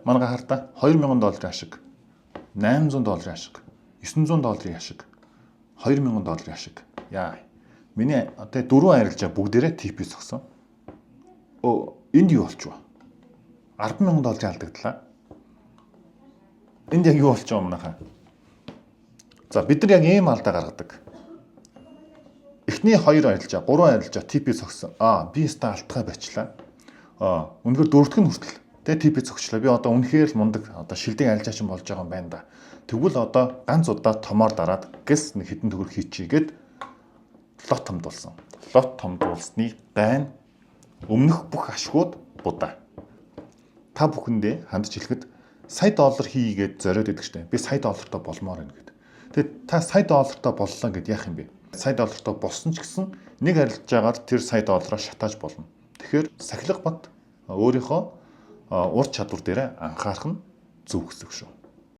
Манайга хартаа $2000 ашиг, $800 ашиг, $900 ашиг, $2000 ашиг. Яа. Миний одоо 4 арилжаа бүгдээрээ TP зогсон. Энд юу болчихв? $10,000 алдагдлаа. Энд яг юу болчих юм манайхаа? За бид нар яг ийм алдаа гаргадаг. Эхний 2 арилжаа, 3 арилжаа TP зогсон. Би ста алтхаа байчлаа. Үнэхээр дөрөвдөх нь хүртэл TP зогчлаа. Би одоо үнэхээр л мундаг одоо шилдэг арилжаачин болж байгаа юм байна да. Тэгвэл одоо ганц удаа томоор дараад гэс нэг хитэн төгрөг хийчихгээд лот томдуулсан. Лот томдуулсны дайн өмнөх бүх ашгууд будаа. Та бүхэндээ хандж хэлэхэд сая доллар хийгээд зориод идэх штэ. Би сая доллартай болмоор байна гэд. Тэгээд та сая доллартай боллоо гэд яах юм бэ? Сая доллартай болсон ч гэсэн нэг арилжаагаар тэр сая доллараа шатааж болно. Тэгэхээр сахилга бат өөрийнхөө ур чадвар дээр анхаарах нь зөв гэсэн үг шүү.